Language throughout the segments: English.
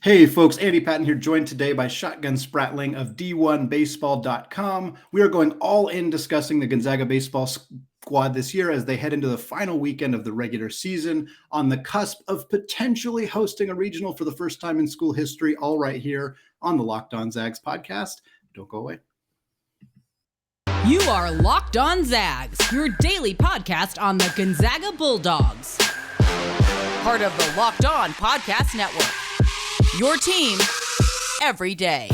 Hey folks, Andy Patton here, joined today by Shotgun Spratling of D1Baseball.com. We are going all in discussing the Gonzaga baseball squad this year as they head into the final weekend of the regular season, on the cusp of potentially hosting a regional for the first time in school history, all right here on the Locked On Zags podcast. Don't go away. You are Locked On Zags, your daily podcast on the Gonzaga Bulldogs. Part of the Locked On Podcast Network. Your team every day.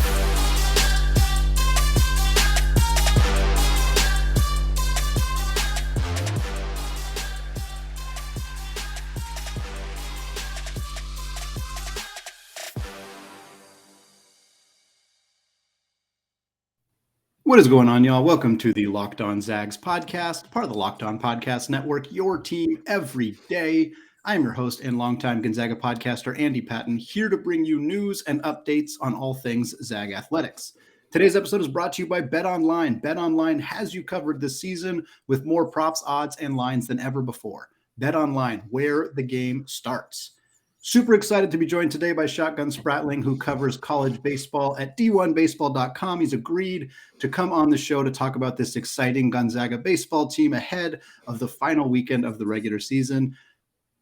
What is going on, y'all? Welcome to the Locked On Zags podcast, part of the Locked On Podcast Network, your team every day. I am your host and longtime Gonzaga podcaster, Andy Patton, here to bring you news and updates on all things Zag athletics. Today's episode is brought to you by BetOnline. BetOnline has you covered this season with more props, odds, and lines than ever before. BetOnline, where the game starts. Super excited to be joined today by Shotgun Spratling, who covers college baseball at D1Baseball.com. He's agreed to come on the show to talk about this exciting Gonzaga baseball team ahead of the final weekend of the regular season.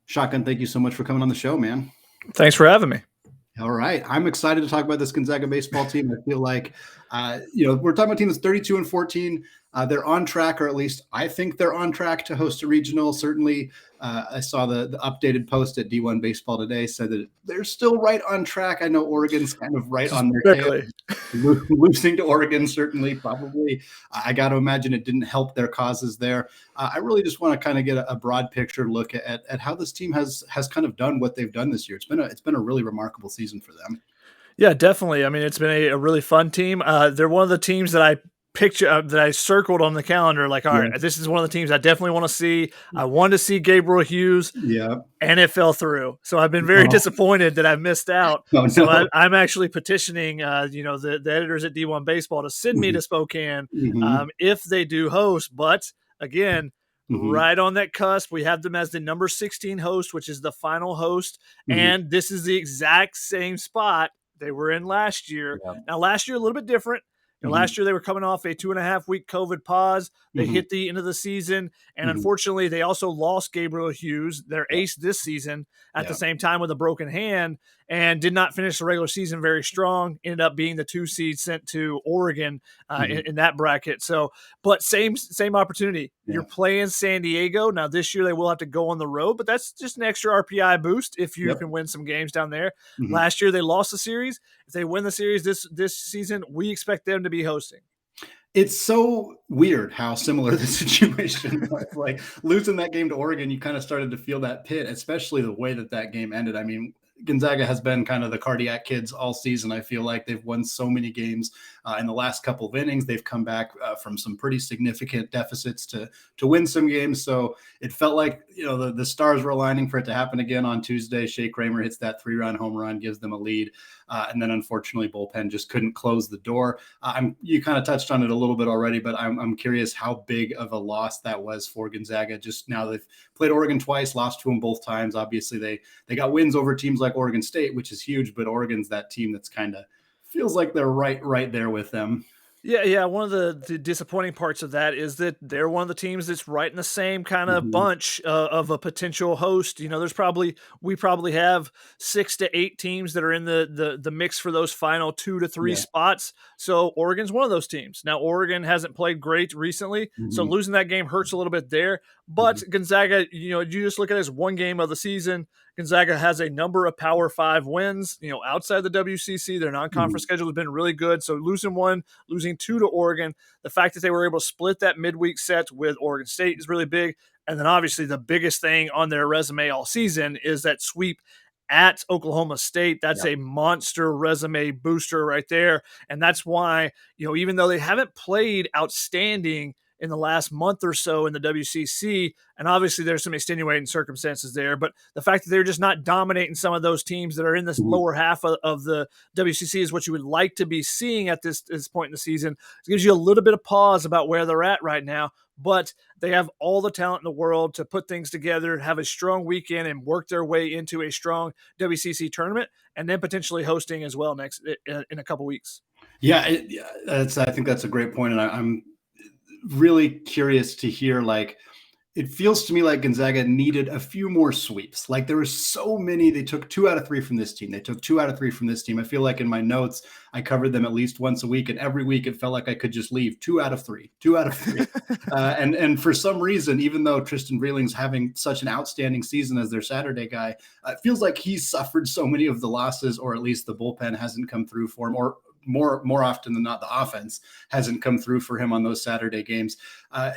Shotgun, thank you so much for coming on the show, man. Thanks for having me. All right. I'm excited to talk about this Gonzaga baseball team. I feel like, we're talking about a team that's 32-14. They're on track, or at least I think they're on track to host a regional. Certainly, I saw the updated post at D1 Baseball today said that they're still right on track. I know Oregon's kind of right on their tail. Losing to Oregon, certainly, probably. I got to imagine it didn't help their causes there. I really just want to kind of get a broad picture look at how this team has kind of done what they've done this year. It's been a really remarkable season for them. Yeah, definitely. I mean, it's been a really fun team. They're one of the teams that I circled on the calendar. Like, all right, this is one of the teams I definitely want to see. I wanted to see Gabriel Hughes, and it fell through. So I've been very disappointed that I missed out. So I'm actually petitioning, the editors at D1 Baseball to send me to Spokane if they do host. But again, right on that cusp, we have them as the number 16 host, which is the final host, and this is the exact same spot they were in last year. Now, last year a little bit different. Last year, they were coming off a 2.5-week COVID pause. They hit the end of the season, and unfortunately, they also lost Gabriel Hughes, their ace this season, at the same time with a broken hand, and did not finish the regular season very strong. Ended up being the 2 seed sent to Oregon in that bracket. So, but same opportunity. You're playing San Diego. Now, this year, they will have to go on the road, but that's just an extra RPI boost if you can win some games down there. Last year, they lost the series. If they win the series this season, we expect them to be hosting. It's so weird how similar the situation was. Like, losing that game to Oregon, you kind of started to feel that pit, especially the way that game ended. I mean, Gonzaga has been kind of the cardiac kids all season. I feel like they've won so many games in the last couple of innings. They've come back from some pretty significant deficits to win some games. So it felt like, the stars were aligning for it to happen again on Tuesday. Shea Kramer hits that 3-run home run, gives them a lead. And then unfortunately, bullpen just couldn't close the door. You kind of touched on it a little bit already, but I'm curious how big of a loss that was for Gonzaga. Just now they've played Oregon twice, lost to them both times. Obviously, they got wins over teams like Oregon State, which is huge, but Oregon's that team that's kind of feels like they're right there with them. Yeah. One of the disappointing parts of that is that they're one of the teams that's right in the same kind of bunch of a potential host. We probably have 6 to 8 teams that are in the mix for those final 2 to 3 spots. So Oregon's one of those teams. Now, Oregon hasn't played great recently, so losing that game hurts a little bit there. But Gonzaga, you just look at it as one game of the season. Gonzaga has a number of Power 5 wins, outside the WCC. Their non-conference schedule has been really good. So losing 1, losing 2 to Oregon, the fact that they were able to split that midweek set with Oregon State is really big. And then obviously the biggest thing on their resume all season is that sweep at Oklahoma State. That's a monster resume booster right there. And that's why, even though they haven't played outstanding in the last month or so in the WCC. And obviously there's some extenuating circumstances there, but the fact that they're just not dominating some of those teams that are in this lower half of the WCC is what you would like to be seeing at this point in the season. It gives you a little bit of pause about where they're at right now, but they have all the talent in the world to put things together, have a strong weekend, and work their way into a strong WCC tournament, and then potentially hosting as well next in a couple weeks. Yeah, I think that's a great point, and I'm really curious to hear, like, it feels to me like Gonzaga needed a few more sweeps. Like, there were so many. They took 2 out of 3 from this team. They took 2 out of 3 from this team. I feel like in my notes, I covered them at least once a week, and every week it felt like I could just leave 2 out of 3, 2 out of 3. And for some reason, even though Tristan Vrieling's having such an outstanding season as their Saturday guy, it feels like he's suffered so many of the losses, or at least the bullpen hasn't come through for him, or more often than not, the offense hasn't come through for him on those Saturday games.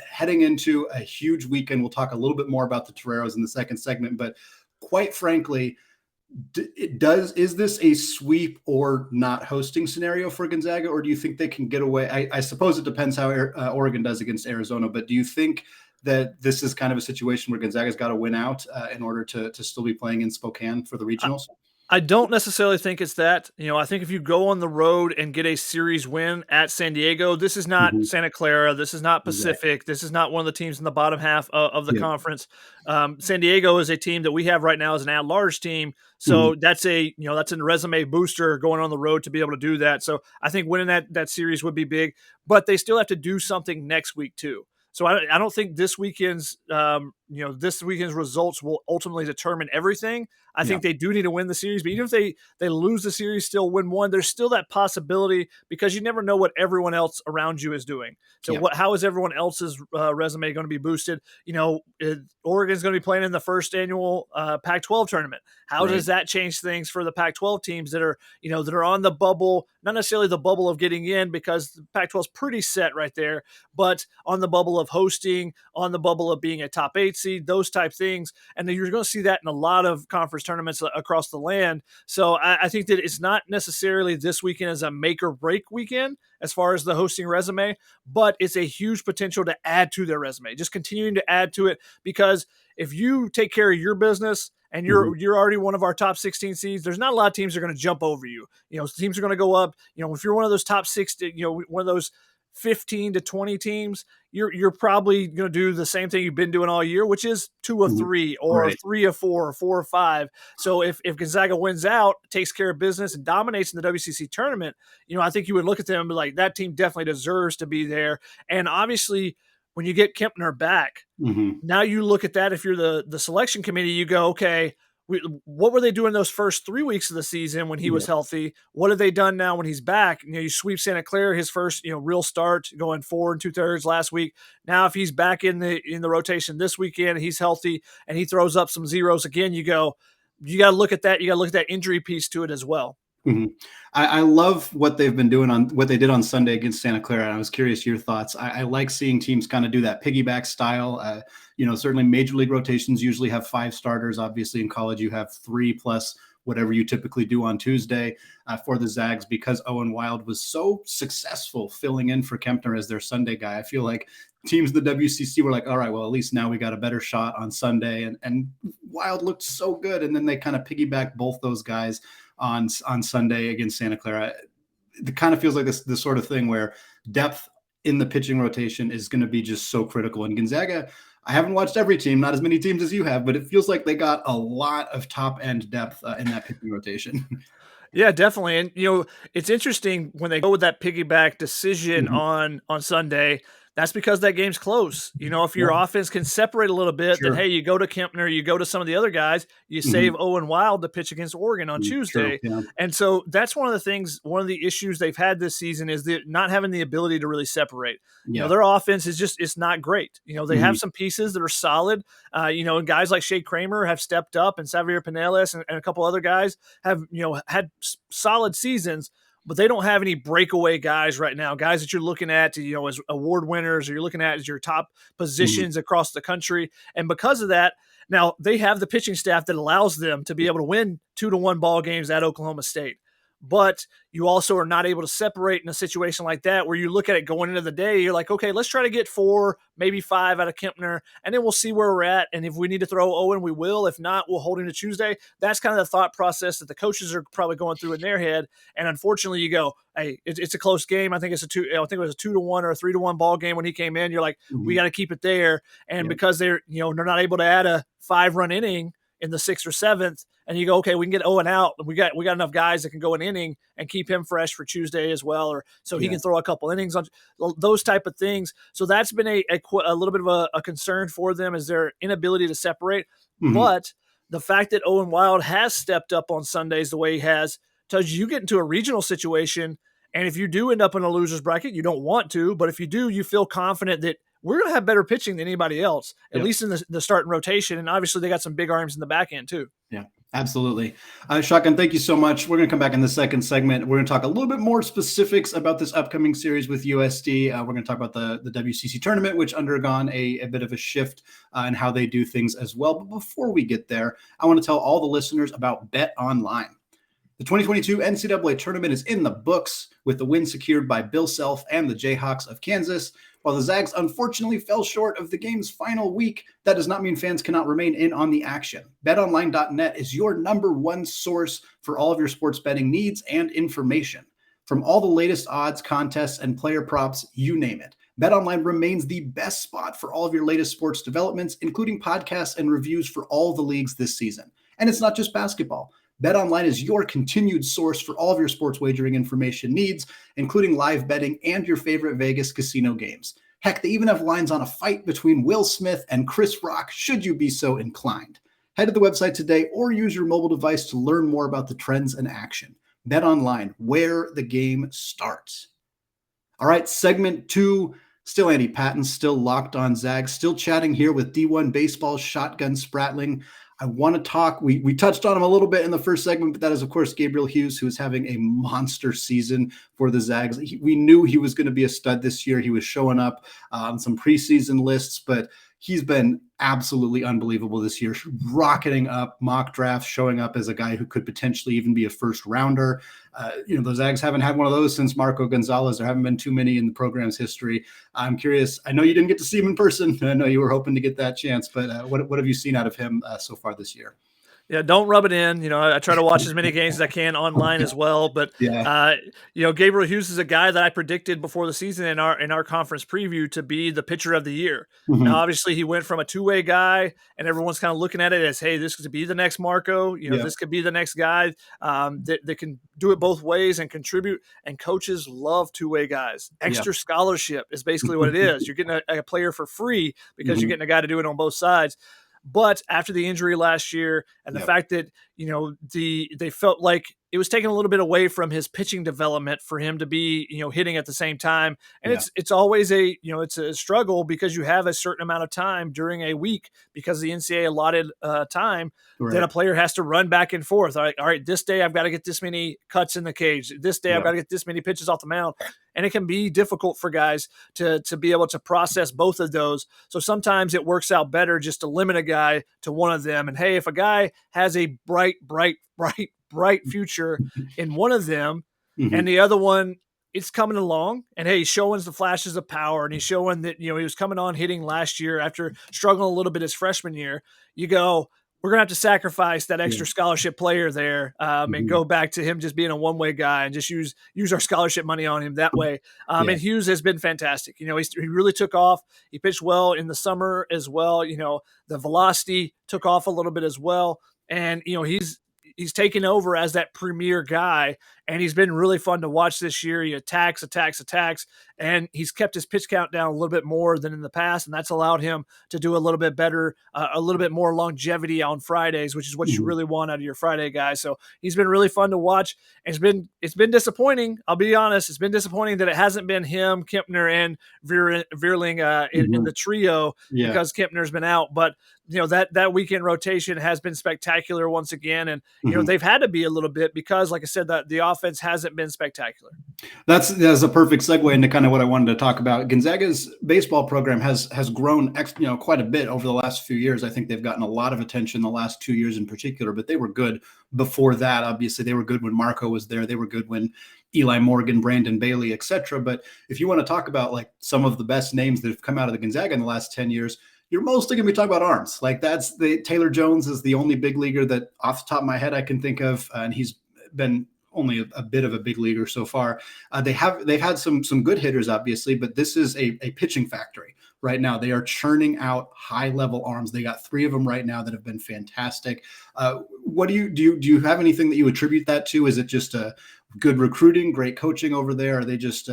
Heading into a huge weekend, we'll talk a little bit more about the Toreros in the second segment, but quite frankly, is this a sweep or not hosting scenario for Gonzaga, or do you think they can get away? I suppose it depends how Oregon does against Arizona, but do you think that this is kind of a situation where Gonzaga's got to win out in order to still be playing in Spokane for the regionals? I don't necessarily think it's that. I think if you go on the road and get a series win at San Diego, this is not Santa Clara. This is not Pacific. Exactly. This is not one of the teams in the bottom half of the conference. San Diego is a team that we have right now as an at-large team. So that's a resume booster going on the road to be able to do that. So I think winning that series would be big, but they still have to do something next week too. So I don't think this weekend's results will ultimately determine everything. I think they do need to win the series, but even if they lose the series, still win one, there's still that possibility, because you never know what everyone else around you is doing. So how is everyone else's resume going to be boosted? Oregon's going to be playing in the first annual Pac-12 tournament. How does that change things for the Pac-12 teams that are on the bubble, not necessarily the bubble of getting in, because the Pac-12 is pretty set right there, but on the bubble of hosting, on the bubble of being a top 8 seed, those type things. And then you're going to see that in a lot of conference tournaments across the land. So I think that it's not necessarily this weekend as a make or break weekend as far as the hosting resume, but it's a huge potential to add to their resume, just continuing to add to it, because if you take care of your business and you're already one of our top 16 seeds, there's not a lot of teams that are going to jump over you. Teams are going to go up. If you're one of those top 6, one of those 15 to 20 teams, you're probably going to do the same thing you've been doing all year, which is 2 of 3 or 3 of 4 or 4 of 5. So if Gonzaga wins out, takes care of business, and dominates in the WCC tournament, I think you would look at them and be like, that team definitely deserves to be there. And obviously, when you get Kempner back, now you look at that. If you're the selection committee, you go, okay, what were they doing those first 3 weeks of the season when he was healthy? What have they done now when he's back? You sweep Santa Clara, his first real start, going 4 2/3 last week. Now if he's back in the rotation this weekend, he's healthy and he throws up some zeros again, you got to look at that. You got to look at that injury piece to it as well. I love what they've been doing on what they did on Sunday against Santa Clara. I was curious your thoughts. I like seeing teams kind of do that piggyback style. Certainly major league rotations usually have 5 starters. Obviously in college you have 3 plus whatever you typically do on Tuesday for the Zags, because Owen Wild was so successful filling in for Kempner as their Sunday guy. I feel like teams in the WCC were like, all right, well, at least now we got a better shot on Sunday. And Wild looked so good. And then they kind of piggyback both those guys on Sunday against Santa Clara. It kind of feels like this sort of thing where depth in the pitching rotation is going to be just so critical. And Gonzaga, I haven't watched every team, not as many teams as you have, but it feels like they got a lot of top end depth in that pitching rotation. Yeah, definitely. And, it's interesting when they go with that piggyback decision on Sunday. That's because that game's close. If your offense can separate a little bit, then, hey, you go to Kempner, you go to some of the other guys, you save Owen Wild to pitch against Oregon on Tuesday. And so that's one of the issues they've had this season is not having the ability to really separate. Their offense is it's not great. They have some pieces that are solid. And guys like Shea Kramer have stepped up, and Xavier Pinellas and a couple other guys have, had solid seasons. But they don't have any breakaway guys right now, guys that you're looking at as award winners, or you're looking at as your top positions across the country. And because of that, now they have the pitching staff that allows them to be able to win 2-1 ball games at Oklahoma State. but you also are not able to separate in a situation like that where you look at it going into the day. You're like, okay, let's try to get 4, maybe 5 out of Kempner, and then we'll see where we're at. And if we need to throw Owen, we will. If not, we'll hold him to Tuesday. That's kind of the thought process that the coaches are probably going through in their head. And unfortunately, you go, hey, it's a close game. I think it was a 2-1 or a 3-1 ball game when he came in. You're like, we got to keep it there. And because they're not able to add a 5-run inning in the 6th or 7th, and you go, okay, we can get Owen out. We got enough guys that can go an inning and keep him fresh for Tuesday as well, or so he can throw a couple innings on those type of things. So that's been a little bit of a concern for them, is their inability to separate. But the fact that Owen Wild has stepped up on Sundays the way he has tells you get into a regional situation, and if you do end up in a loser's bracket, you don't want to, but if you do, you feel confident that we're going to have better pitching than anybody else, at least in the starting rotation. And obviously they got some big arms in the back end too. Yeah, absolutely. Shotgun, thank you so much. We're going to come back in the second segment. We're going to talk a little bit more specifics about this upcoming series with USD. We're going to talk about the WCC tournament, which undergone a bit of a shift in how they do things as well. But before we get there, I want to tell all the listeners about Bet Online. The 2022 NCAA tournament is in the books, with the win secured by Bill Self and the Jayhawks of Kansas. While the Zags unfortunately fell short of the game's final week, that does not mean fans cannot remain in on the action. BetOnline.net is your number one source for all of your sports betting needs and information. From all the latest odds, contests, and player props, you name it, BetOnline remains the best spot for all of your latest sports developments, including podcasts and reviews for all the leagues this season. And it's not just basketball. BetOnline is your continued source for all of your sports wagering information needs, including live betting and your favorite Vegas casino games. Heck, they even have lines on a fight between Will Smith and Chris Rock, should you be so inclined. Head to the website today or use your mobile device to learn more about the trends in action. BetOnline, where the game starts. All right, segment 2. Still Andy Patton, still Locked On Zags, still chatting here with D1 Baseball's Shotgun Spratling. I want to talk, we touched on him a little bit in the first segment, but that is, of course, Gabriel Hughes, who is having a monster season for the Zags. We knew he was going to be a stud this year. He was showing up on some preseason lists, but he's been absolutely unbelievable this year, rocketing up mock drafts, showing up as a guy who could potentially even be a first rounder. The Zags haven't had one of those since Marco Gonzalez. There haven't been too many in the program's history. I'm curious. I know you didn't get to see him in person. I know you were hoping to get that chance, but what have you seen out of him so far this year? Yeah, don't rub it in. I try to watch as many games as I can online as well. But Gabriel Hughes is a guy that I predicted before the season in our conference preview to be the pitcher of the year. Now, obviously, he went from a two-way guy, and everyone's kind of looking at it as, hey, this could be the next Marco. This could be the next guy that can do it both ways and contribute. And coaches love two-way guys. Extra scholarship is basically what it is. You're getting a player for free because you're getting a guy to do it on both sides. But after the injury last year and the fact that, they felt like it was taking a little bit away from his pitching development for him to be, hitting at the same time. And it's always it's a struggle because you have a certain amount of time during a week because the NCAA allotted time that a player has to run back and forth. All right, this day I've got to get this many cuts in the cage. This day I've got to get this many pitches off the mound. And it can be difficult for guys to be able to process both of those. So sometimes it works out better just to limit a guy to one of them. And hey, if a guy has a bright future in one of them and the other one, it's coming along, and hey, he's showing the flashes of power, and he's showing that, he was coming on hitting last year after struggling a little bit his freshman year. You go, we're going to have to sacrifice that extra scholarship player there and go back to him just being a one-way guy and just use our scholarship money on him that way. And Hughes has been fantastic. He really took off. He pitched well in the summer as well. The velocity took off a little bit as well. And, he's taken over as that premier guy, and he's been really fun to watch this year. He attacks, and he's kept his pitch count down a little bit more than in the past, and that's allowed him to do a little bit better, a little bit more longevity on Fridays, which is what you really want out of your Friday guys. So he's been really fun to watch. And it's been disappointing. I'll be honest. It's been disappointing that it hasn't been him, Kempner, and Vrieling in the trio because Kempner's been out. But that weekend rotation has been spectacular once again, and they've had to be a little bit because, like I said, that the offense hasn't been spectacular. That's a perfect segue into kind of what I wanted to talk about. Gonzaga's baseball program has grown quite a bit over the last few years. I think they've gotten a lot of attention the last 2 years in particular, but they were good before that. Obviously, they were good when Marco was there. They were good when Eli Morgan, Brandon Bailey, etc. But if you want to talk about like some of the best names that have come out of the Gonzaga in the last 10 years, you're mostly going to be talking about arms. Like Taylor Jones is the only big leaguer that off the top of my head I can think of, and he's been only a bit of a big leaguer so far. They've had some good hitters, obviously, but this is a pitching factory right now. They are churning out high level arms. They got 3 of them right now that have been fantastic. What do you have anything that you attribute that to? Is it just a good recruiting, great coaching over there? Are they just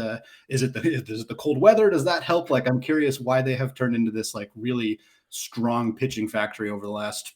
is it the cold weather? Does that help? Like, I'm curious why they have turned into this like really strong pitching factory over the last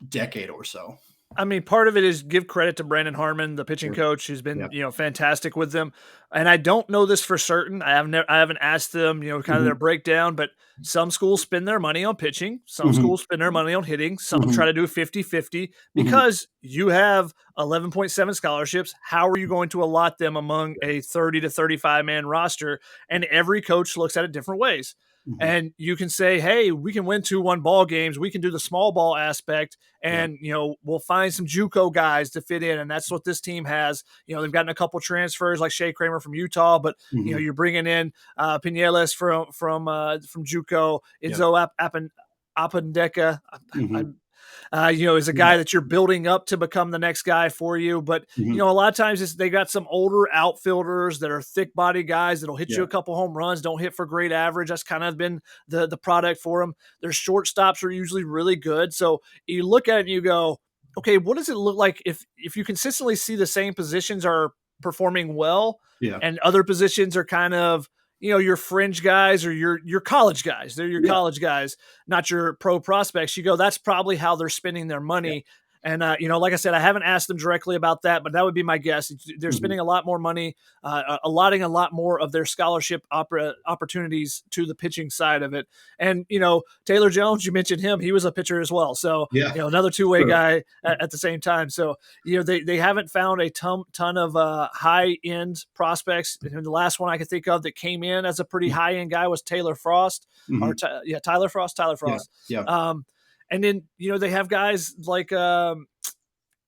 decade or so. I mean, part of it is give credit to Brandon Harmon, the pitching coach, who's been, fantastic with them. And I don't know this for certain. I haven't asked them, kind of their breakdown, but some schools spend their money on pitching. Some schools spend their money on hitting. Some try to do 50-50 because you have 11.7 scholarships. How are you going to allot them among a 30 to 35 man roster? And every coach looks at it different ways. And you can say, hey, we can win 2-1 ball games. We can do the small ball aspect and, we'll find some JUCO guys to fit in. And that's what this team has. They've gotten a couple transfers like Shea Kramer from Utah, but, you're bringing in Pinellas from JUCO, Enzo Apendeka. Is a guy that you're building up to become the next guy for you. But, a lot of times they got some older outfielders that are thick body guys that'll hit you a couple home runs, don't hit for great average. That's kind of been the product for them. Their shortstops are usually really good. So you look at it and you go, okay, what does it look like if you consistently see the same positions are performing well and other positions are kind of, your fringe guys or your college guys. They're your college guys, not your pro prospects. You go, that's probably how they're spending their money. And, like I said, I haven't asked them directly about that, but that would be my guess. They're spending a lot more money, allotting a lot more of their scholarship opportunities to the pitching side of it. And, Taylor Jones, you mentioned him. He was a pitcher as well. So, another two-way guy at the same time. So, they haven't found a ton of high-end prospects. And the last one I could think of that came in as a pretty high-end guy was Taylor Frost. Tyler Frost. And then, they have guys like Ernie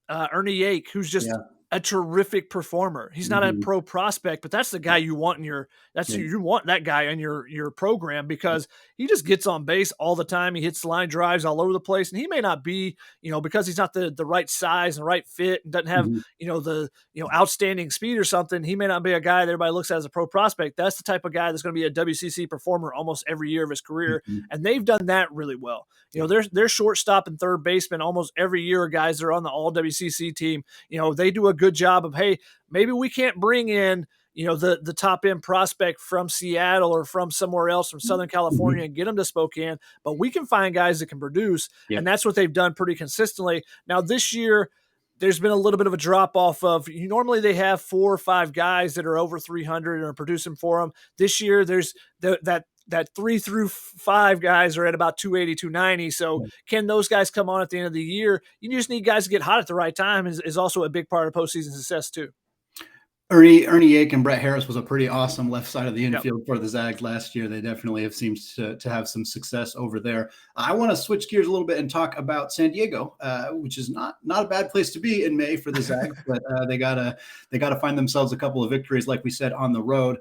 Yake, who's just a terrific performer. He's not a pro prospect, but that's the guy you want in you want that guy in your program because he just gets on base all the time. He hits line drives all over the place, and he may not be, because he's not the right size and right fit and doesn't have, the outstanding speed or something. He may not be a guy that everybody looks at as a pro prospect. That's the type of guy that's going to be a WCC performer almost every year of his career, and they've done that really well. Their shortstop and third baseman almost every year are guys that are on the all WCC team. They do a good job of, hey, maybe we can't bring in, the top end prospect from Seattle or from somewhere else from Southern California and get them to Spokane, but we can find guys that can produce. And that's what they've done pretty consistently. Now this year, there's been a little bit of a drop off of normally they have 4 or 5 guys that are over 300 and are producing for them. This year, there's that 3 through 5 guys are at about 280, 290. So can those guys come on at the end of the year? You just need guys to get hot at the right time is also a big part of postseason success too. Ernie Yake and Brett Harris was a pretty awesome left side of the infield for the Zags last year. They definitely have seemed to have some success over there. I want to switch gears a little bit and talk about San Diego, which is not a bad place to be in May for the Zags, but they gotta find themselves a couple of victories, like we said, on the road.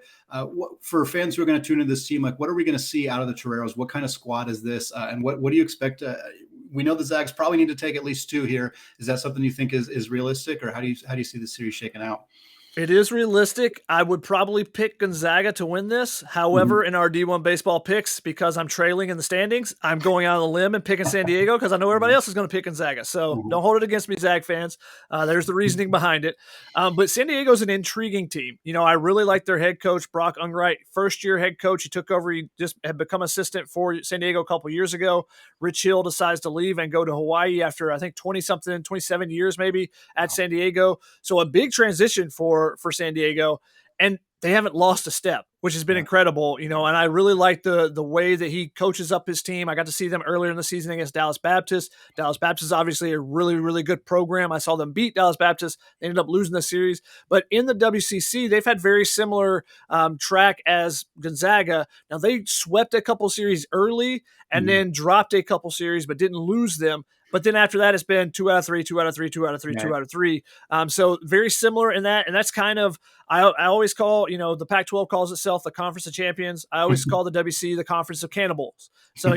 For fans who are going to tune into this team, like what are we going to see out of the Toreros? What kind of squad is this, and what do you expect? We know the Zags probably need to take at least 2 here. Is that something you think is realistic, or how do you see the series shaking out? It is realistic. I would probably pick Gonzaga to win this. However, in our D1 baseball picks, because I'm trailing in the standings, I'm going out on a limb and picking San Diego because I know everybody else is going to pick Gonzaga. So don't hold it against me, Zag fans. There's the reasoning behind it. But San Diego's an intriguing team. I really like their head coach, Brock Ungright, first-year head coach. He took over. He just had become assistant for San Diego a couple years ago. Rich Hill decides to leave and go to Hawaii after, I think, 20-something, 27 years maybe at San Diego. So a big transition for San Diego, and they haven't lost a step. which has been incredible, and I really like the way that he coaches up his team. I got to see them earlier in the season against Dallas Baptist. Dallas Baptist is obviously a really, really good program. I saw them beat Dallas Baptist. They ended up losing the series. But in the WCC, they've had very similar track as Gonzaga. Now, they swept a couple series early and then dropped a couple series but didn't lose them. But then after that, it's been 2 out of 3, 2 out of 3, 2 out of 3, 2 out of 3. So very similar in that. And that's kind of, I always call, the Pac-12 calls itself the Conference of Champions. I always call the WC the Conference of Cannibals. So,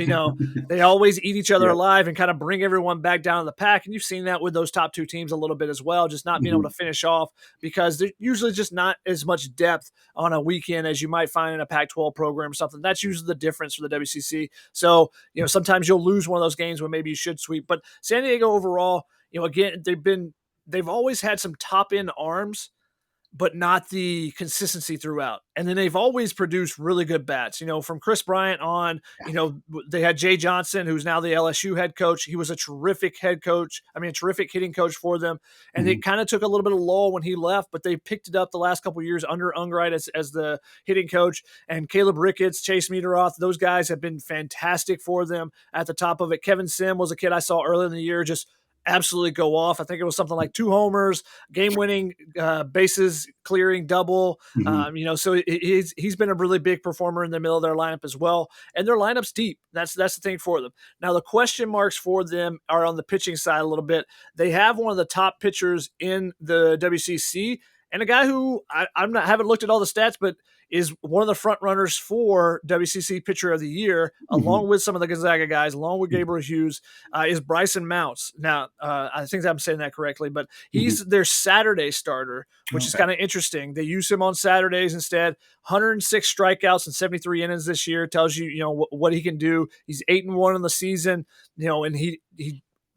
they always eat each other alive and kind of bring everyone back down to the pack. And you've seen that with those top two teams a little bit as well, just not being able to finish off because there's usually just not as much depth on a weekend as you might find in a Pac-12 program or something. That's usually the difference for the WCC. So, sometimes you'll lose one of those games when maybe you should sweep. But San Diego overall, again, they've always had some top end arms, but not the consistency throughout. And then they've always produced really good bats, from Chris Bryant on, they had Jay Johnson, who's now the LSU head coach. He was a terrific head coach. A terrific hitting coach for them. And they kind of took a little bit of lull when he left, but they picked it up the last couple of years under Ungerite as the hitting coach. And Caleb Ricketts, Chase Meteroth, those guys have been fantastic for them at the top of it. Kevin Sim was a kid I saw earlier in the year, just absolutely go off. I think it was something like 2 homers, game-winning bases clearing double. So he's been a really big performer in the middle of their lineup as well. And their lineup's deep. That's the thing for them. Now the question marks for them are on the pitching side a little bit. They have one of the top pitchers in the WCC and a guy who haven't looked at all the stats, but is one of the front runners for WCC Pitcher of the Year, along with some of the Gonzaga guys, along with Gabriel Hughes, is Bryson Mounts. Now, I think I'm saying that correctly, but he's their Saturday starter, which is kind of interesting. They use him on Saturdays instead. 106 strikeouts and 73 innings this year tells you, what he can do. He's 8-1 in the season, and he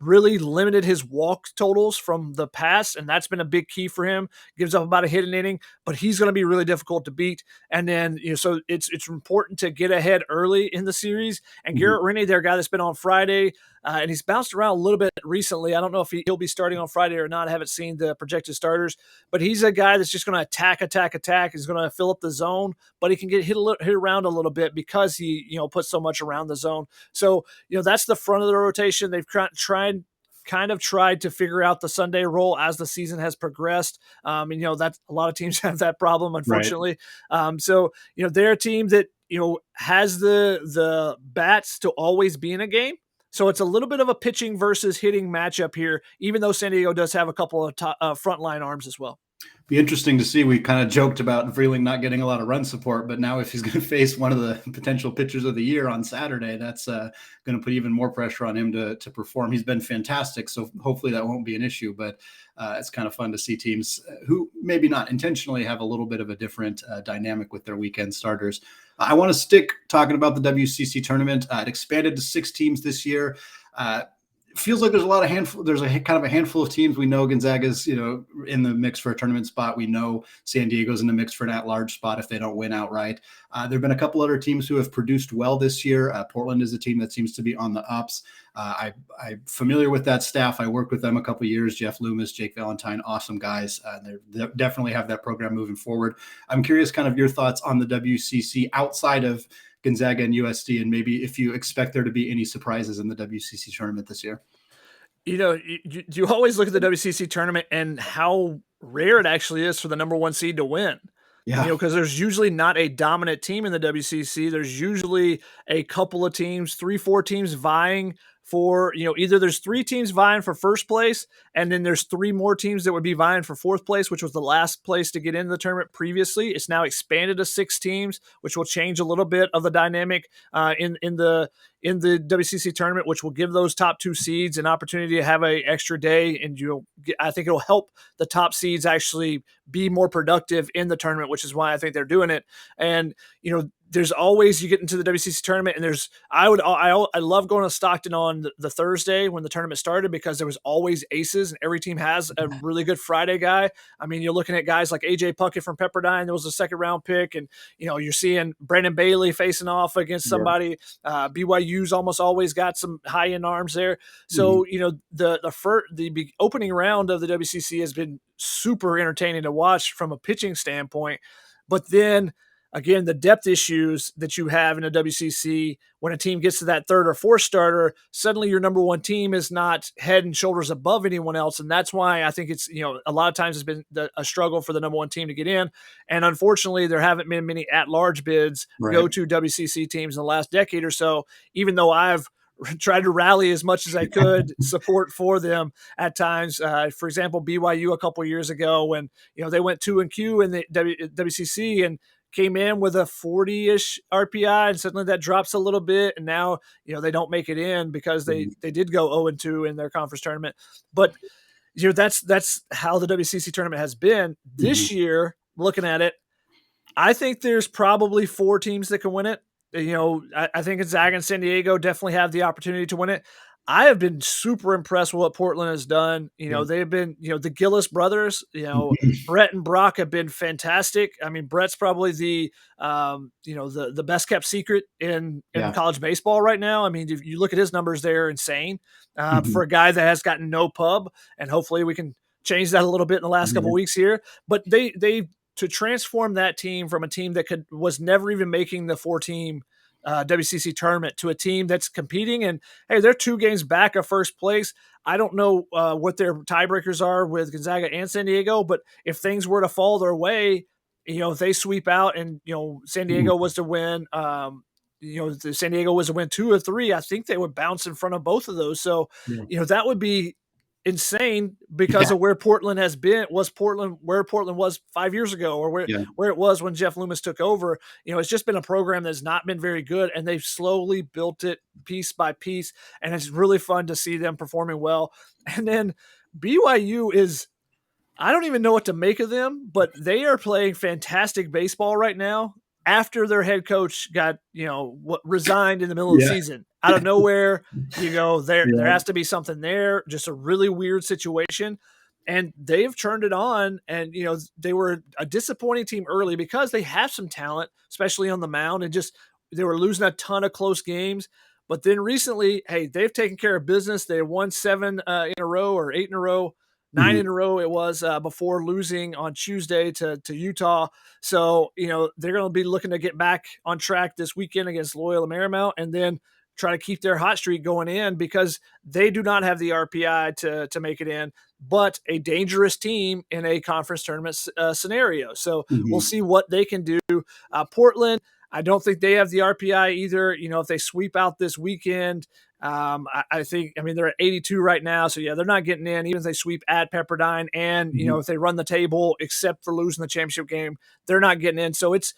really limited his walk totals from the past, and that's been a big key for him. Gives up about a hit an inning, but he's going to be really difficult to beat. And then, so it's important to get ahead early in the series. And Garrett Rainey, their guy that's been on Friday, and he's bounced around a little bit recently. I don't know if he'll be starting on Friday or not. I haven't seen the projected starters, but he's a guy that's just going to attack. He's going to fill up the zone, but he can get hit around a little bit because he, puts so much around the zone. So, that's the front of the rotation. They've tried to figure out the Sunday role as the season has progressed. That's a lot of teams have that problem, unfortunately. Right. So, they're a team that, has the bats to always be in a game. So it's a little bit of a pitching versus hitting matchup here, even though San Diego does have a couple of frontline arms as well. Be interesting to see. We kind of joked about Vrieling not getting a lot of run support, but now if he's going to face one of the potential pitchers of the year on Saturday, that's going to put even more pressure on him to perform. He's been fantastic, so hopefully that won't be an issue, but it's kind of fun to see teams who maybe not intentionally have a little bit of a different dynamic with their weekend starters. I want to stick talking about the WCC tournament. It expanded to 6 teams this year. Feels like there's a kind of a handful of teams. We know Gonzaga's, in the mix for a tournament spot. We know San Diego's in the mix for an at-large spot if they don't win outright. There've been a couple other teams who have produced well this year. Portland is a team that seems to be on the ups. I'm familiar with that staff. I worked with them a couple of years. Jeff Loomis, Jake Valentine, awesome guys. They definitely have that program moving forward. I'm curious kind of your thoughts on the WCC outside of Gonzaga and USD, and maybe if you expect there to be any surprises in the WCC tournament this year. You always look at the WCC tournament and how rare it actually is for the number 1 seed to win. Yeah. Because there's usually not a dominant team in the WCC. There's usually a couple of teams, 3-4 teams vying for, either there's 3 teams vying for first place, and then there's 3 more teams that would be vying for 4th place, which was the last place to get into the tournament previously. It's now expanded to 6 teams, which will change a little bit of the dynamic in the WCC tournament, which will give those top 2 seeds an opportunity to have an extra day. And I think it'll help the top seeds actually be more productive in the tournament, which is why I think they're doing it. And, there's always, you get into the WCC tournament, and I love going to Stockton on the Thursday when the tournament started, because there was always aces, and every team has a really good Friday guy. You're looking at guys like AJ Puckett from Pepperdine. There was a 2nd round pick, and you're seeing Brandon Bailey facing off against somebody. BYU's almost always got some high end arms there. So the opening round of the WCC has been super entertaining to watch from a pitching standpoint, but then again, the depth issues that you have in a WCC, when a team gets to that third or fourth starter, suddenly your number one team is not head and shoulders above anyone else. And that's why I think it's, a lot of times it's been a struggle for the number one team to get in. And unfortunately, there haven't been many at-large bids go to WCC teams in the last decade or so, even though I've tried to rally as much as I could support for them at times. For example, BYU a couple years ago when, they went 2-Q in the WCC and came in with a 40-ish RPI, and suddenly that drops a little bit. And now, they don't make it in because they did go 0-2 in their conference tournament. But, that's how the WCC tournament has been. This year, looking at it, I think there's probably 4 teams that can win it. I think Zags and San Diego definitely have the opportunity to win it. I have been super impressed with what Portland has done. They've been, the Gillis brothers, Brett and Brock have been fantastic. I mean, Brett's probably the best kept secret in college baseball right now. I mean, if you look at his numbers, they're insane for a guy that has gotten no pub, and hopefully we can change that a little bit in the last couple of weeks here. But they to transform that team from a team that was never even making the 4-team WCC tournament to a team that's competing, and hey, they're 2 games back of first place. I don't know what their tiebreakers are with Gonzaga and San Diego, but if things were to fall their way, if they sweep out and San Diego was to win, San Diego was to win 2 or 3, I think they would bounce in front of both of those. So that would be insane because of where Portland has been, where Portland was 5 years ago, or where it was when Jeff Loomis took over. It's just been a program that's not been very good, and they've slowly built it piece by piece, and it's really fun to see them performing well. And then BYU is, I don't even know what to make of them, but they are playing fantastic baseball right now after their head coach got, resigned in the middle of the season. Out of nowhere, there has to be something there, just a really weird situation. And they've turned it on, and, they were a disappointing team early because they have some talent, especially on the mound, and just they were losing a ton of close games. But then recently, hey, they've taken care of business. They won 7 in a row, or 8 in a row. 9 in a row it was before losing on Tuesday to Utah. So, they're going to be looking to get back on track this weekend against Loyola Marymount, and then try to keep their hot streak going in, because they do not have the RPI to make it in, but a dangerous team in a conference tournament scenario. So we'll see what they can do. Portland, I don't think they have the RPI either. If they sweep out this weekend, I think, they're at 82 right now. So they're not getting in, even if they sweep at Pepperdine, and, if they run the table, except for losing the championship game, they're not getting in. So it's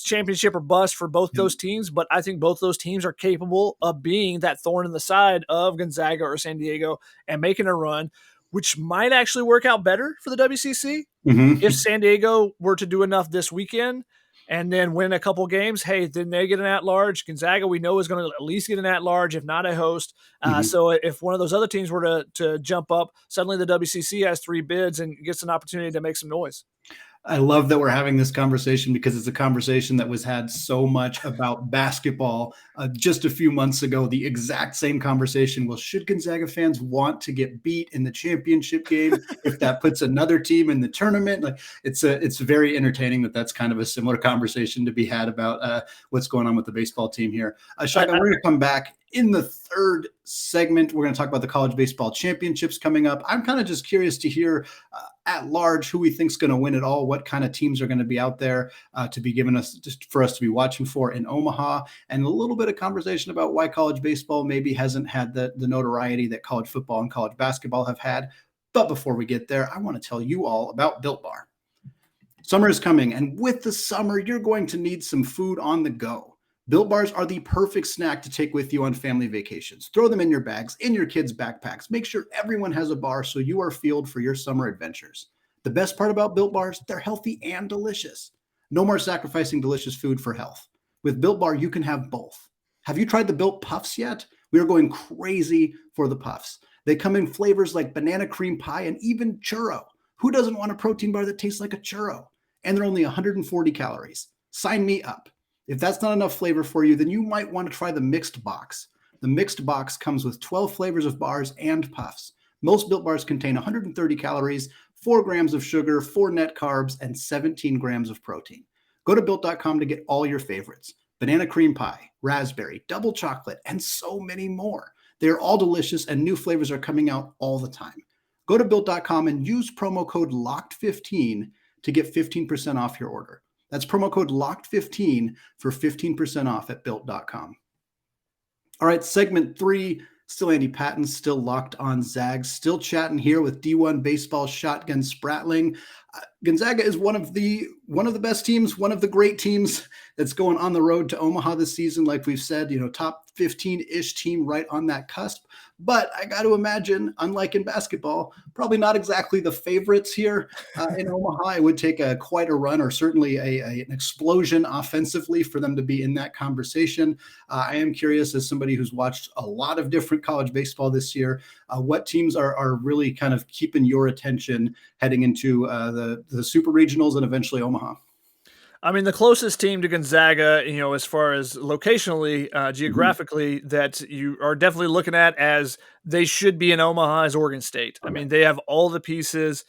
championship or bust for both those teams. But I think both those teams are capable of being that thorn in the side of Gonzaga or San Diego and making a run, which might actually work out better for the WCC. If San Diego were to do enough this weekend and then win a couple games, hey, then they get an at-large. Gonzaga, we know, is going to at least get an at-large, if not a host. So if one of those other teams were to jump up, suddenly the WCC has 3 bids and gets an opportunity to make some noise. I love that we're having this conversation, because it's a conversation that was had so much about basketball just a few months ago. The exact same conversation. Well, should Gonzaga fans want to get beat in the championship game if that puts another team in the tournament? Like, it's very entertaining that's kind of a similar conversation to be had about what's going on with the baseball team here. Shotgun, we're going to come back in the third segment. We're going to talk about the college baseball championships coming up. I'm kind of just curious to hear at large who we think is going to win it all, what kind of teams are going to be out there to be given us, just for us to be watching for in Omaha, and a little bit of conversation about why college baseball maybe hasn't had the notoriety that college football and college basketball have had. But before we get there, I want to tell you all about Built Bar. Summer is coming, and with the summer, you're going to need some food on the go. Built Bars are the perfect snack to take with you on family vacations. Throw them in your bags, in your kids' backpacks. Make sure everyone has a bar so you are fueled for your summer adventures. The best part about Built Bars, they're healthy and delicious. No more sacrificing delicious food for health. With Built Bar, you can have both. Have you tried the Built Puffs yet? We are going crazy for the Puffs. They come in flavors like banana cream pie and even churro. Who doesn't want a protein bar that tastes like a churro? And they're only 140 calories. Sign me up. If that's not enough flavor for you, then you might want to try the mixed box. The mixed box comes with 12 flavors of bars and puffs. Most Built Bars contain 130 calories, 4 grams of sugar, 4 net carbs, and 17 grams of protein. Go to Built.com to get all your favorites. Banana cream pie, raspberry, double chocolate, and so many more. They're all delicious, and new flavors are coming out all the time. Go to Built.com and use promo code LOCKED15 to get 15% off your order. That's promo code LOCKED15 for 15% off at Built.com. All right, segment 3, still Andy Patton, still locked on Zags, still chatting here with D1 Baseball Shotgun Spratling. Gonzaga is one of the best teams, one of the great teams that's going on the road to Omaha this season. Like we've said, top 15-ish team right on that cusp. But I got to imagine, unlike in basketball, probably not exactly the favorites here in Omaha. It would take quite a run, or certainly an explosion offensively for them to be in that conversation. I am curious, as somebody who's watched a lot of different college baseball this year, what teams are really kind of keeping your attention heading into the super regionals and eventually Omaha? I mean, the closest team to Gonzaga, as far as locationally, geographically, that you are definitely looking at as they should be in Omaha is Oregon State. Okay. I mean, they have all the pieces.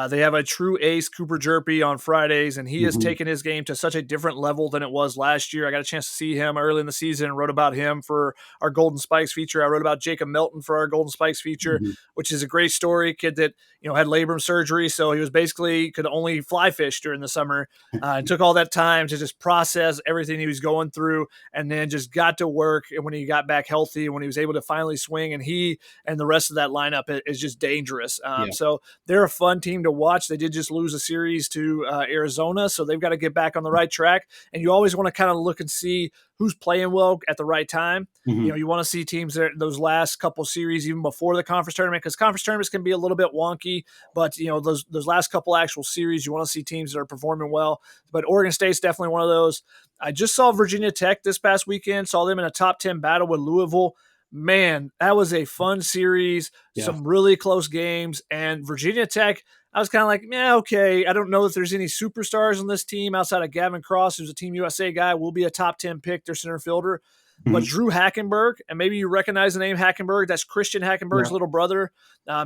They have a true ace, Cooper Jerpy, on Fridays, and he has taken his game to such a different level than it was last year. I got a chance to see him early in the season and wrote about him for our Golden Spikes feature. I wrote about Jacob Melton for our Golden Spikes feature, which is a great story. Kid that had labrum surgery, so he was basically could only fly fish during the summer. It took all that time to just process everything he was going through, and then just got to work. And when he got back healthy, when he was able to finally swing, and he and the rest of that lineup is just dangerous. So they're a fun team to watch. They did just lose a series to Arizona, so they've got to get back on the right track. And you always want to kind of look and see who's playing well at the right time. You want to see teams that those last couple series, even before the conference tournament, because conference tournaments can be a little bit wonky, but those last couple actual series, you want to see teams that are performing well. But Oregon State's definitely one of those. I just saw Virginia Tech this past weekend, saw them in a top 10 battle with Louisville. Man, that was a fun series, some really close games, and Virginia Tech, I was kind of like, okay. I don't know if there's any superstars on this team outside of Gavin Cross, who's a Team USA guy, will be a top 10 pick, their center fielder. But Drew Hackenberg, and maybe you recognize the name Hackenberg, that's Christian Hackenberg's little brother.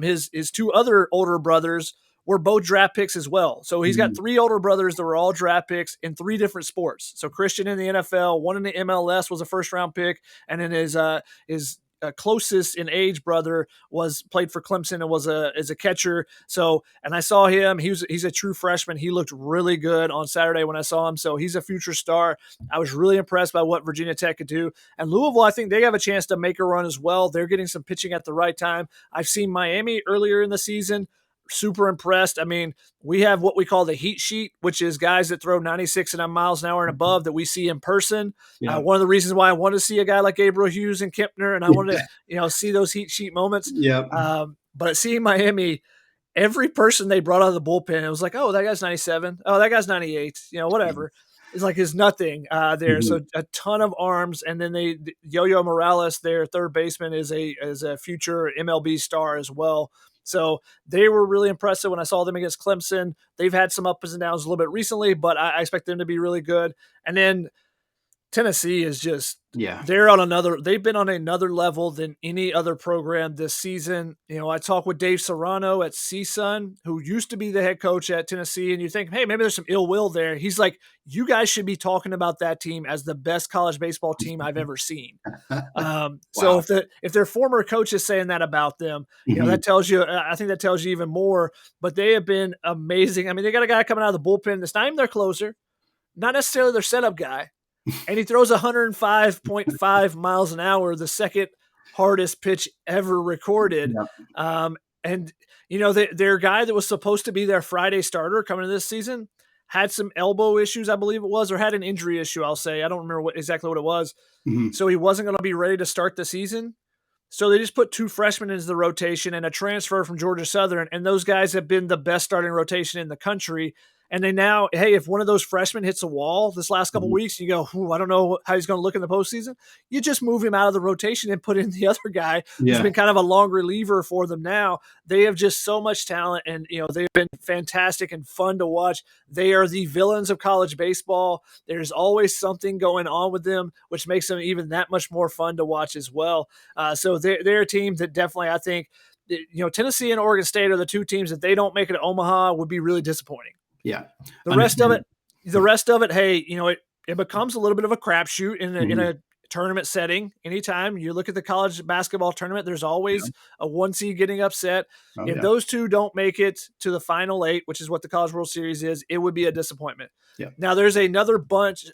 His 2 other older brothers were both draft picks as well. So he's got 3 older brothers that were all draft picks in 3 different sports. So Christian in the NFL, one in the MLS was a first-round pick, and then his closest in age brother played for Clemson and as a catcher. So, and I saw him, he's a true freshman. He looked really good on Saturday when I saw him. So he's a future star. I was really impressed by what Virginia Tech could do. And Louisville, I think they have a chance to make a run as well. They're getting some pitching at the right time. I've seen Miami earlier in the season. Super impressed. I mean, we have what we call the heat sheet, which is guys that throw 96 miles an hour and above that we see in person. One of the reasons why I want to see a guy like Gabriel Hughes and Kempner, and I wanted to, see those heat sheet moments. But seeing Miami, every person they brought out of the bullpen, it was like, oh, that guy's 97. Oh, that guy's 98. Whatever. It's like it's nothing there. So a ton of arms, and then Yo-Yo Morales, their third baseman, is a future MLB star as well. So they were really impressive when I saw them against Clemson. They've had some ups and downs a little bit recently, but I expect them to be really good. And then Tennessee is just they've been on another level than any other program this season. I talked with Dave Serrano at CSUN, who used to be the head coach at Tennessee, and you think, hey, maybe there's some ill will there. He's like, you guys should be talking about that team as the best college baseball team I've ever seen. So if their former coach is saying that about them, that tells you, I think that tells you even more, but they have been amazing. I mean, they got a guy coming out of the bullpen that's not even their closer, not necessarily their setup guy. And he throws 105.5 miles an hour, the second hardest pitch ever recorded. And, their guy that was supposed to be their Friday starter coming into this season had some elbow issues, I believe it was, or had an injury issue, I'll say. I don't remember exactly what it was. So he wasn't going to be ready to start the season. So they just put 2 freshmen into the rotation and a transfer from Georgia Southern, and those guys have been the best starting rotation in the country. And they now, hey, if one of those freshmen hits a wall this last couple weeks, you go, I don't know how he's going to look in the postseason. You just move him out of the rotation and put in the other guy who's been kind of a long reliever for them now. They have just so much talent, and they've been fantastic and fun to watch. They are the villains of college baseball. There's always something going on with them, which makes them even that much more fun to watch as well. So they're a team that definitely, I think, Tennessee and Oregon State are the two teams that they don't make it to Omaha would be really disappointing. Yeah. The rest of it, hey, it becomes a little bit of a crapshoot in a tournament setting. Anytime you look at the college basketball tournament, there's always a one seed getting upset. If those two don't make it to the final 8, which is what the College World Series is, it would be a disappointment. Yeah. Now there's another bunch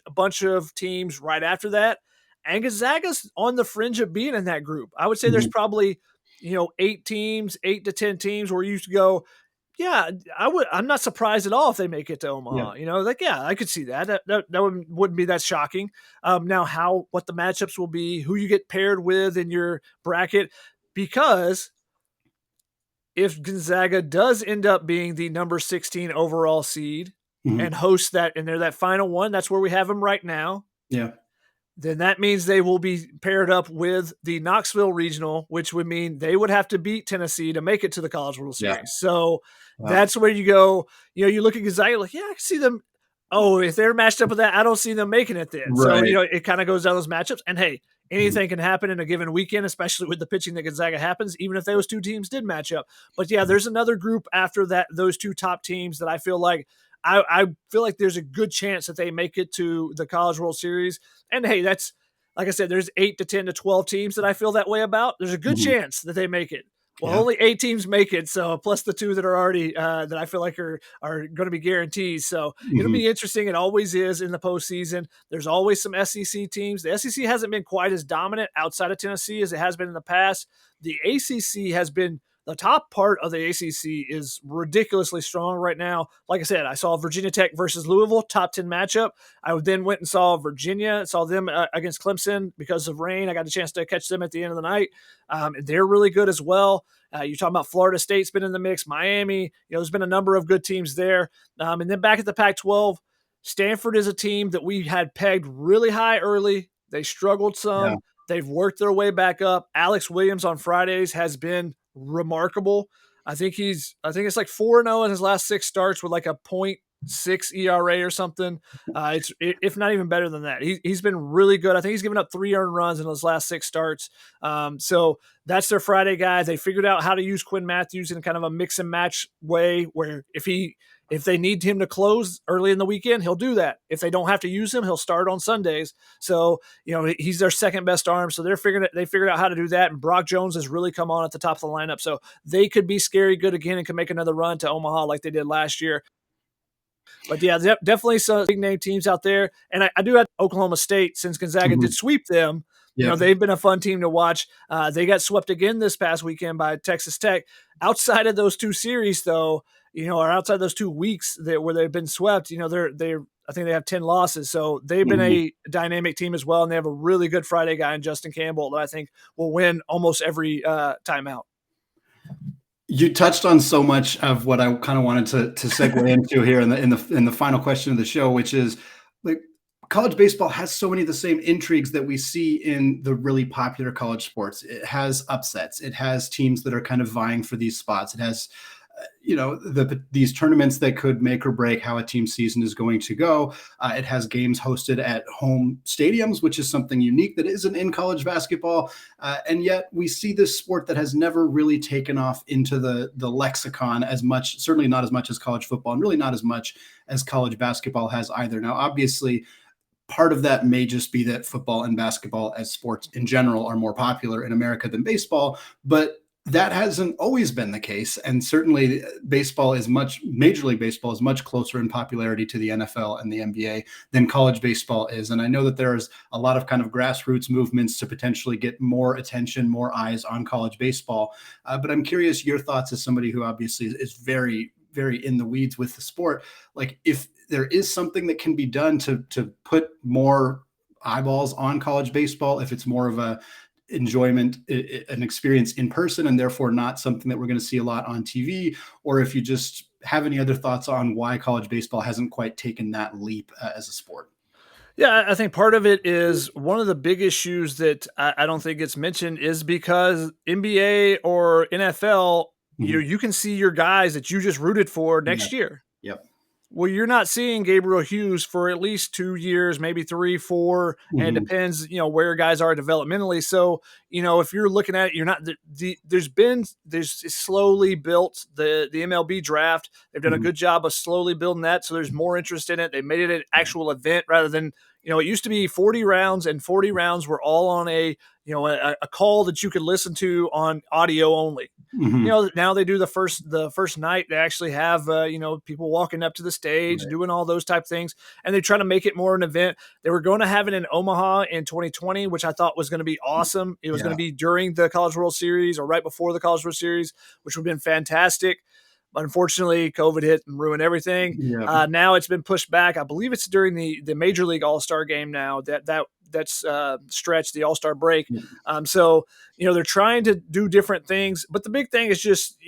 of teams right after that, and Gonzaga's on the fringe of being in that group. I would say there's probably 8 to 10 teams where you used to go, yeah, I'm not surprised at all if they make it to Omaha. I could see that. That wouldn't be that shocking. Now, what the matchups will be, who you get paired with in your bracket, because if Gonzaga does end up being the number 16 overall seed and host that, and they're that final one, that's where we have them right now. Yeah. Then that means they will be paired up with the Knoxville Regional, which would mean they would have to beat Tennessee to make it to the College World Series. Yeah. So that's where you go. You look at Gonzaga, like, I can see them. Oh, if they're matched up with that, I don't see them making it then. Right. So, it kind of goes down those matchups. And hey, anything can happen in a given weekend, especially with the pitching that Gonzaga happens, even if those two teams did match up. But yeah, there's another group after that, those two top teams that I feel like there's a good chance that they make it to the College World Series. And hey, that's, like I said, there's 8 to 10 to 12 teams that I feel that way about. There's a good chance that they make it. Well, only 8 teams make it, so plus the 2 that are already that I feel like are going to be guarantees. So it'll be interesting. It always is in the postseason. There's always some SEC teams. The SEC hasn't been quite as dominant outside of Tennessee as it has been in the past. The ACC has been – the top part of the ACC is ridiculously strong right now. Like I said, I saw Virginia Tech versus Louisville, top 10 matchup. I then went and saw Virginia, saw them against Clemson because of rain. I got a chance to catch them at the end of the night. They're really good as well. You're talking about Florida State's been in the mix, Miami. There's been a number of good teams there. And then back at the Pac-12, Stanford is a team that we had pegged really high early. They struggled some. Yeah. They've worked their way back up. Alex Williams on Fridays has been remarkable. I think it's like 4-0 in his last 6 starts with like a 0.6 ERA or something. It's if not even better than that. He's been really good. I think he's given up 3 earned runs in his last 6 starts. So that's their Friday guy. They figured out how to use Quinn Matthews in kind of a mix and match way where if they need him to close early in the weekend, he'll do that. If they don't have to use him, he'll start on Sundays. So, he's their second best arm. So they figured out how to do that. And Brock Jones has really come on at the top of the lineup. So they could be scary good again and can make another run to Omaha like they did last year. But yeah, definitely some big name teams out there. And I do have Oklahoma State, since Gonzaga did sweep them. Yeah. They've been a fun team to watch. They got swept again this past weekend by Texas Tech. Outside of those 2 series, though, or outside those 2 weeks where they've been swept, I think they have 10 losses. So they've been a dynamic team as well, and they have a really good Friday guy in Justin Campbell that I think will win almost every time out. You touched on so much of what I kind of wanted to segue into here in the final question of the show, which is like college baseball has so many of the same intrigues that we see in the really popular college sports. It has upsets. It has teams that are kind of vying for these spots. It has these tournaments that could make or break how a team season is going to go. It has games hosted at home stadiums, which is something unique that isn't in college basketball. And yet we see this sport that has never really taken off into the lexicon as much, certainly not as much as college football, and really not as much as college basketball has either. Now, obviously, part of that may just be that football and basketball as sports in general are more popular in America than baseball, but that hasn't always been the case. And certainly Major League Baseball is much closer in popularity to the NFL and the NBA than college baseball is. And I know that there's a lot of kind of grassroots movements to potentially get more attention, more eyes on college baseball. But I'm curious your thoughts as somebody who obviously is very, very in the weeds with the sport. Like, if there is something that can be done to put more eyeballs on college baseball, if it's more of a enjoyment, an experience in person, and therefore not something that we're going to see a lot on TV, or if you just have any other thoughts on why college baseball hasn't quite taken that leap as a sport. Yeah, I think part of it is one of the big issues that I don't think gets mentioned is because NBA or NFL, you can see your guys that you just rooted for next year. Yep. Well, you're not seeing Gabriel Hughes for at least 2 years, maybe 3, 4, and it depends, where guys are developmentally. So, if you're looking at it, you're not there's slowly built the MLB draft. They've done a good job of slowly building that, so there's more interest in it. They made it an actual event rather than, it used to be 40 rounds, and 40 rounds were all on a call that you could listen to on audio only. Now they do the first night. They actually have, people walking up to the stage, doing all those type of things. And they try to make it more an event. They were going to have it in Omaha in 2020, which I thought was going to be awesome. It was going to be during the College World Series or right before the College World Series, which would have been fantastic. But unfortunately, COVID hit and ruined everything. Now it's been pushed back. I believe it's during the Major League All-Star game now that's stretched, the All-Star break. So, they're trying to do different things, but the big thing is just,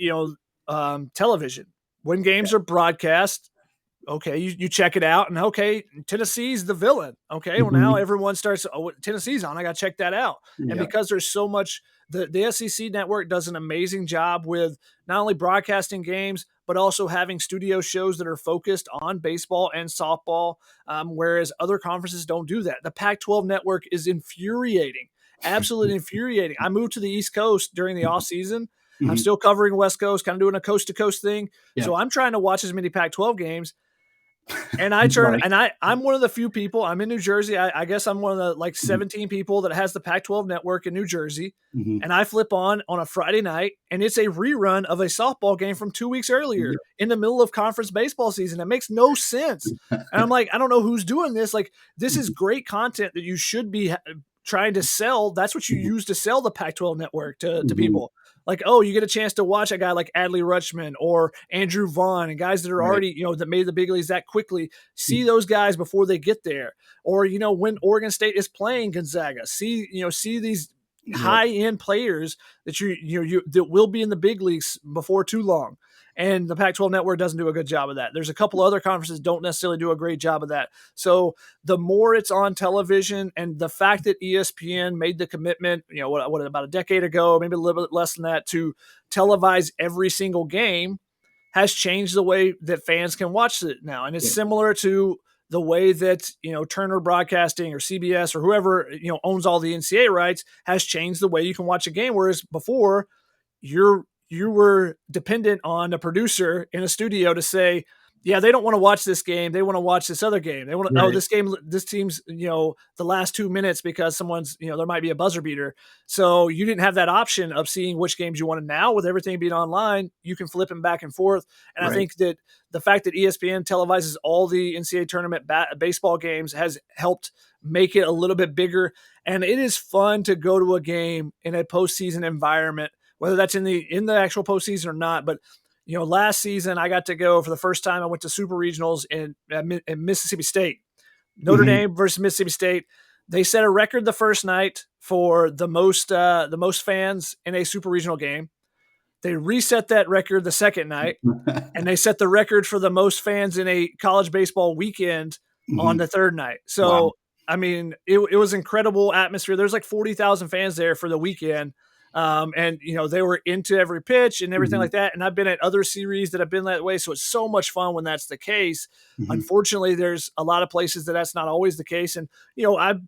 television. When games are broadcast, okay, you check it out, and okay, Tennessee's the villain. Okay, well, now everyone starts, Tennessee's on, I got to check that out. And because there's so much, the SEC network does an amazing job with not only broadcasting games, but also having studio shows that are focused on baseball and softball, whereas other conferences don't do that. The Pac-12 network is infuriating, absolutely infuriating. I moved to the East Coast during the off season. I'm still covering West Coast, kind of doing a coast-to-coast thing. So I'm trying to watch as many Pac-12 games. And I'm one of the few people. I'm in New Jersey. I guess I'm one of the 17 people that has the Pac-12 network in New Jersey. And I flip on a Friday night, and it's a rerun of a softball game from 2 weeks earlier in the middle of conference baseball season. It makes no sense. And I'm like, I don't know who's doing this. This is great content that you should be trying to sell. That's what you use to sell the Pac-12 network to people. You get a chance to watch a guy like Adley Rutschman or Andrew Vaughn and guys that are already, that made the big leagues that quickly. See those guys before they get there. Or, when Oregon State is playing Gonzaga, see these high-end players that that will be in the big leagues before too long. And the Pac-12 network doesn't do a good job of that. There's a couple other conferences don't necessarily do a great job of that. So the more it's on television, and the fact that ESPN made the commitment, what about a decade ago, maybe a little bit less than that, to televise every single game, has changed the way that fans can watch it now. And it's similar to the way that, Turner Broadcasting or CBS or whoever, owns all the NCAA rights, has changed the way you can watch a game. Whereas before, you were dependent on a producer in a studio to say, yeah, they don't want to watch this game. They want to watch this other game. They want to, this team's, the last 2 minutes because someone's, there might be a buzzer beater. So you didn't have that option of seeing which games you wanted. Now with everything being online, you can flip them back and forth. And I think that the fact that ESPN televises all the NCAA tournament baseball games has helped make it a little bit bigger. And it is fun to go to a game in a postseason environment, whether that's in the actual postseason or not. But, last season I got to go for the first time. I went to super regionals in Mississippi State, Notre Dame versus Mississippi State. They set a record the first night for the most fans in a super regional game. They reset that record the second night, and they set the record for the most fans in a college baseball weekend on the third night. So, I mean, it was incredible atmosphere. There's 40,000 fans there for the weekend. And they were into every pitch and everything like that. And I've been at other series that have been that way. So it's so much fun when that's the case. Unfortunately, there's a lot of places that's not always the case. And, I've,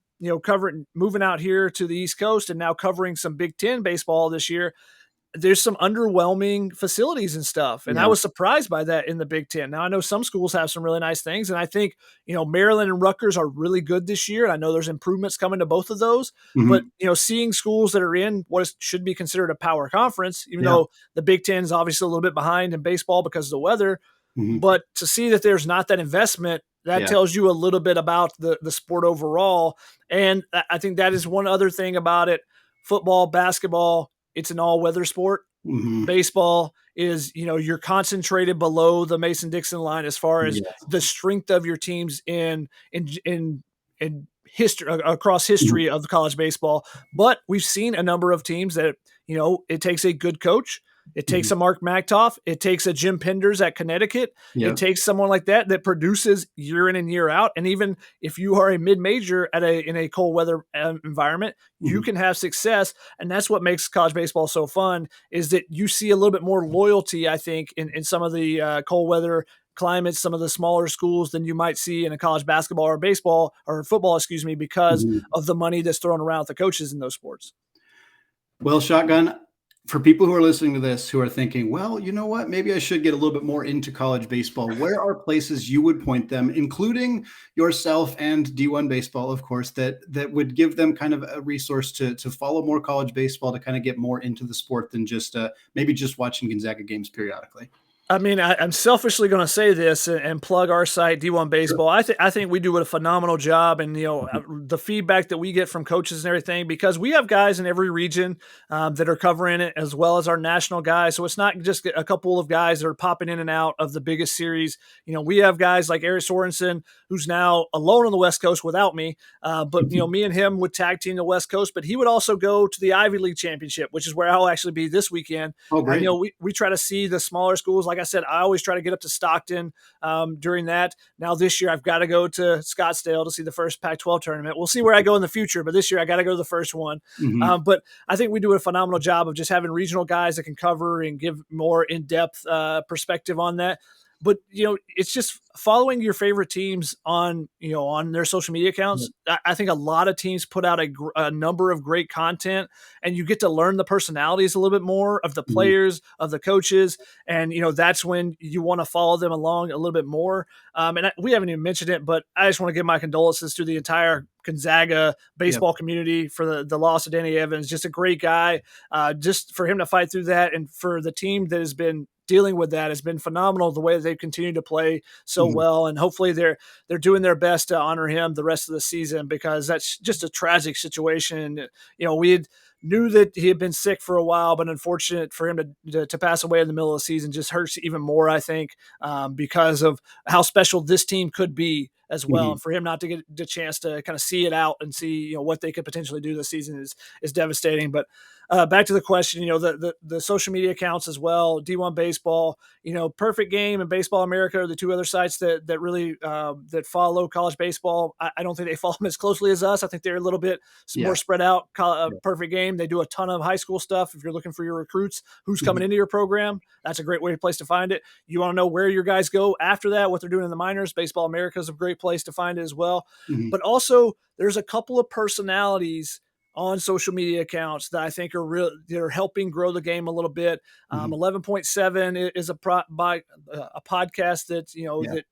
covered moving out here to the East Coast and now covering some Big Ten baseball this year. There's some underwhelming facilities and stuff. And I was surprised by that in the Big Ten. Now I know some schools have some really nice things. And I think, Maryland and Rutgers are really good this year. And I know there's improvements coming to both of those, but seeing schools that are in what should be considered a power conference, even though the Big Ten is obviously a little bit behind in baseball because of the weather, but to see that there's not that investment, that tells you a little bit about the sport overall. And I think that is one other thing about it. Football, basketball, it's an all-weather sport. Baseball is, you're concentrated below the Mason-Dixon line as far as the strength of your teams in history, across history of college baseball. But we've seen a number of teams that, it takes a good coach. It takes a Mark Magtoff. It takes a Jim Penders at Connecticut. It takes someone like that produces year in and year out. And even if you are a mid-major in a cold weather environment, you can have success. And that's what makes college baseball so fun, is that you see a little bit more loyalty, I think, in some of the cold weather climates, some of the smaller schools than you might see in a college basketball or baseball or football, because of the money that's thrown around with the coaches in those sports. Well, Shotgun, for people who are listening to this who are thinking, well, you know what, maybe I should get a little bit more into college baseball, where are places you would point them, including yourself and D1 baseball, of course, that would give them kind of a resource to follow more college baseball, to kind of get more into the sport than just maybe just watching Gonzaga games periodically? I mean, I'm selfishly going to say this and plug our site, D1 Baseball. Sure. I think we do a phenomenal job, and the feedback that we get from coaches and everything, because we have guys in every region that are covering it, as well as our national guys. So it's not just a couple of guys that are popping in and out of the biggest series. We have guys like Eric Sorensen, who's now alone on the West Coast without me. But me and him would tag team the West Coast, but he would also go to the Ivy League Championship, which is where I'll actually be this weekend. Oh, great. We try to see the smaller schools. Like I said, I always try to get up to Stockton during that. Now this year I've got to go to Scottsdale to see the first Pac-12 tournament. We'll see where I go in the future, but this year I got to go to the first one. But I think we do a phenomenal job of just having regional guys that can cover and give more in-depth perspective on that. But, it's just following your favorite teams on their social media accounts. I think a lot of teams put out a number of great content, and you get to learn the personalities a little bit more of the players, of the coaches. And, that's when you want to follow them along a little bit more. We haven't even mentioned it, but I just want to give my condolences to the entire Gonzaga baseball community for the loss of Danny Evans. Just a great guy. Just for him to fight through that, and for the team that has been dealing with that, has been phenomenal. The way that they've continued to play so well, and hopefully they're doing their best to honor him the rest of the season, because that's just a tragic situation. We knew that he had been sick for a while, but unfortunate for him to pass away in the middle of the season just hurts even more, I think, because of how special this team could be as well. And for him not to get the chance to kind of see it out and see, what they could potentially do this season is devastating. But back to the question, the social media accounts as well, D1 Baseball, Perfect Game and Baseball America are the two other sites that really that follow college baseball. I don't think they follow them as closely as us. I think they're a little bit more spread out. Perfect Game, they do a ton of high school stuff. If you're looking for your recruits, who's coming into your program, that's a great place to find it. You want to know where your guys go after that, what they're doing in the minors, Baseball America is a great place to find it as well. But also there's a couple of personalities on social media accounts that I think they're helping grow the game a little bit. 11.7 is a podcast that, that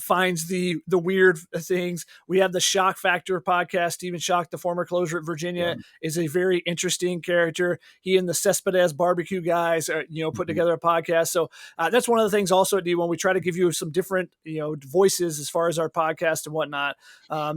finds the weird things. We have the Shock Factor podcast. Stephen Shock, the former closer at Virginia, is a very interesting character. He and the Cespedes barbecue guys are, put together a podcast. So that's one of the things also at D1. We try to give you some different, voices as far as our podcast and whatnot. I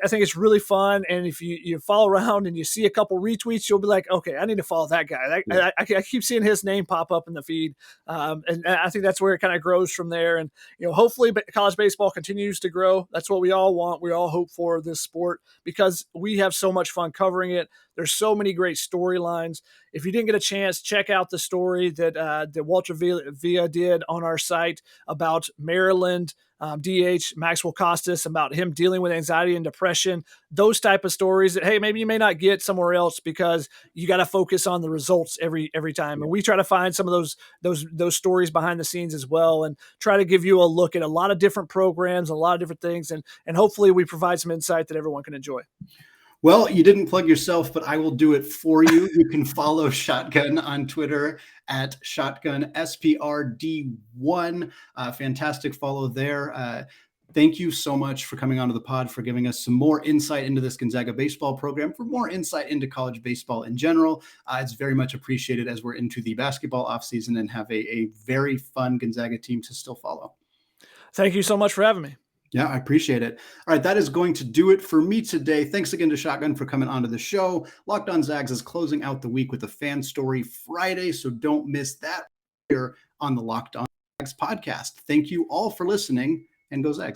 think it's really fun. And if you follow around and you see a couple retweets, you'll be like, okay, I need to follow that guy. I keep seeing his name pop up in the feed. And I think that's where it kind of grows from there. And, hopefully college baseball continues to grow. That's what we all want. We all hope for this sport, because we have so much fun covering it. There's so many great storylines. If you didn't get a chance, check out the story that Walter Villa did on our site about Maryland DH Maxwell Costas, about him dealing with anxiety and depression. Those type of stories that, hey, maybe you may not get somewhere else, because you got to focus on the results every time. And we try to find some of those stories behind the scenes as well, and try to give you a look at a lot of different programs, a lot of different things, and hopefully we provide some insight that everyone can enjoy. Well, you didn't plug yourself, but I will do it for you. You can follow Shotgun on Twitter at Shotgun SPRD1. Fantastic follow there. Thank you so much for coming onto the pod, for giving us some more insight into this Gonzaga baseball program, for more insight into college baseball in general. It's very much appreciated as we're into the basketball offseason and have a very fun Gonzaga team to still follow. Thank you so much for having me. Yeah, I appreciate it. All right, that is going to do it for me today. Thanks again to Shotgun for coming onto the show. Locked On Zags is closing out the week with a Fan Story Friday, so don't miss that here on the Locked On Zags podcast. Thank you all for listening, and go Zags.